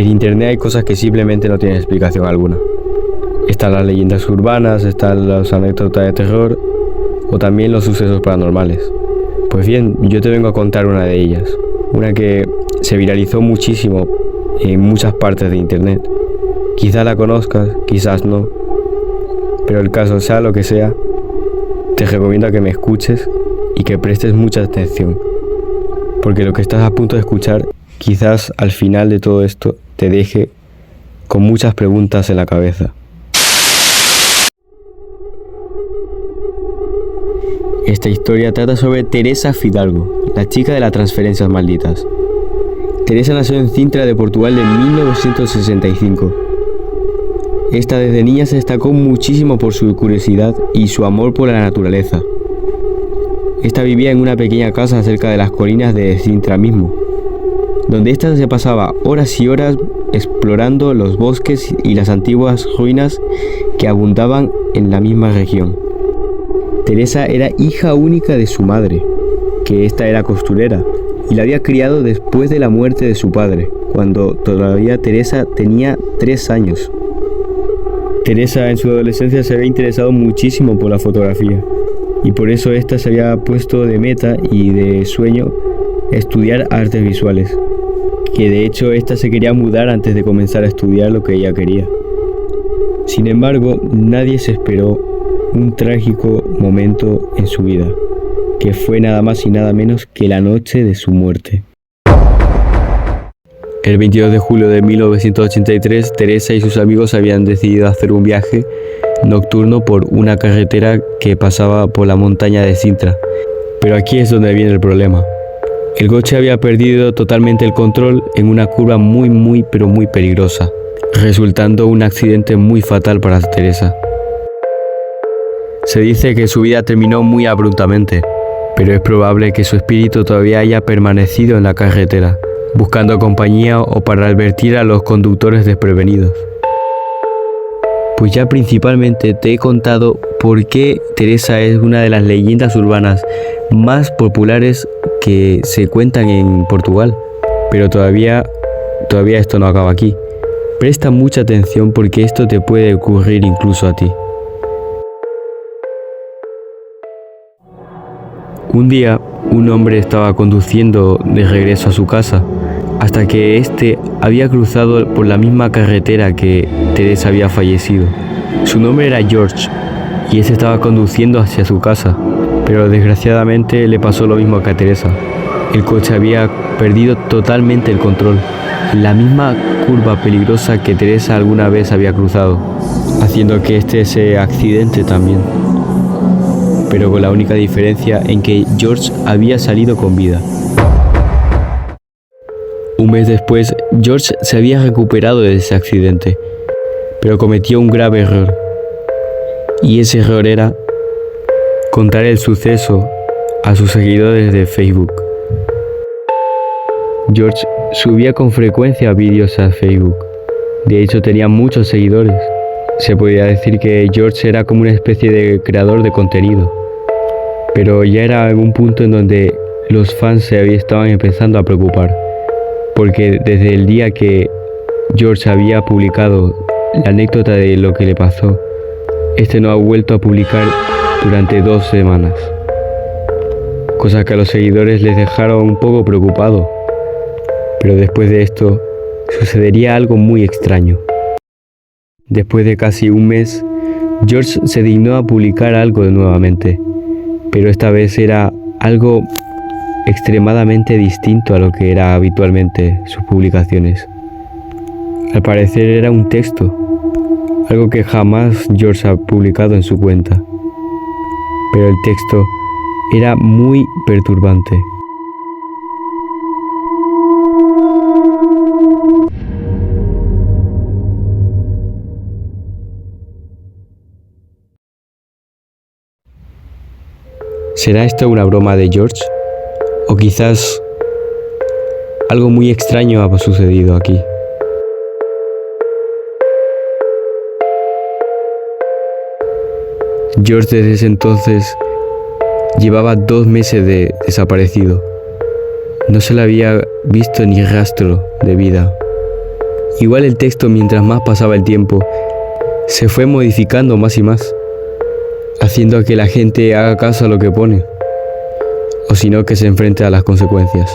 En internet hay cosas que simplemente no tienen explicación alguna. Están las leyendas urbanas, están las anécdotas de terror o también los sucesos paranormales. Pues bien, yo te vengo a contar una de ellas, una que se viralizó muchísimo en muchas partes de internet. Quizás la conozcas, quizás no, pero el caso sea lo que sea, te recomiendo que me escuches y que prestes mucha atención, porque lo que estás a punto de escuchar quizás al final de todo esto te deje con muchas preguntas en la cabeza. Esta historia trata sobre Teresa Fidalgo, la chica de las transferencias malditas. Teresa nació en Sintra de Portugal en 1965. Esta desde niña se destacó muchísimo por su curiosidad y su amor por la naturaleza. Esta vivía en una pequeña casa cerca de las colinas de Sintra mismo, donde esta se pasaba horas y horas explorando los bosques y las antiguas ruinas que abundaban en la misma región. Teresa era hija única de su madre, que ésta era costurera, y la había criado después de la muerte de su padre, cuando todavía Teresa tenía 3 años. Teresa en su adolescencia se había interesado muchísimo por la fotografía, y por eso ésta se había puesto de meta y de sueño estudiar artes visuales, que de hecho ésta se quería mudar antes de comenzar a estudiar lo que ella quería. Sin embargo, nadie se esperó un trágico momento en su vida, que fue nada más y nada menos que la noche de su muerte. El 22 de julio de 1983, Teresa y sus amigos habían decidido hacer un viaje nocturno por una carretera que pasaba por la montaña de Sintra. Pero aquí es donde viene el problema. El coche había perdido totalmente el control en una curva muy peligrosa, resultando un accidente muy fatal para Teresa. Se dice que su vida terminó muy abruptamente, pero es probable que su espíritu todavía haya permanecido en la carretera, buscando compañía o para advertir a los conductores desprevenidos. Pues ya principalmente te he contado por qué Teresa es una de las leyendas urbanas más populares que se cuentan en Portugal, pero todavía esto no acaba aquí. Presta mucha atención porque esto te puede ocurrir incluso a ti. Un día, un hombre estaba conduciendo de regreso a su casa, hasta que éste había cruzado por la misma carretera que Teresa había fallecido. Su nombre era George, y éste estaba conduciendo hacia su casa, pero desgraciadamente le pasó lo mismo que a Teresa. El coche había perdido totalmente el control, la misma curva peligrosa que Teresa alguna vez había cruzado, haciendo que este se accidente también. Pero con la única diferencia en que George había salido con vida. Un mes después, George se había recuperado de ese accidente, pero cometió un grave error. Y ese error era contar el suceso a sus seguidores de Facebook. George subía con frecuencia vídeos a Facebook. De hecho, tenía muchos seguidores. Se podría decir que George era como una especie de creador de contenido. Pero ya era en un punto en donde los fans se estaban empezando a preocupar, porque desde el día que George había publicado la anécdota de lo que le pasó, este no ha vuelto a publicar durante 2 semanas, cosa que a los seguidores les dejaron un poco preocupados. Pero después de esto sucedería algo muy extraño. Después de casi un mes, George se dignó a publicar algo nuevamente, pero esta vez era algo extremadamente distinto a lo que era habitualmente sus publicaciones. Al parecer era un texto, algo que jamás George ha publicado en su cuenta, pero el texto era muy perturbante. ¿Será esto una broma de George? ¿O quizás algo muy extraño ha sucedido aquí? George desde ese entonces llevaba 2 meses de desaparecido. No se le había visto ni rastro de vida. Igual el texto, mientras más pasaba el tiempo, se fue modificando más y más, haciendo a que la gente haga caso a lo que pone, o si no, que se enfrente a las consecuencias.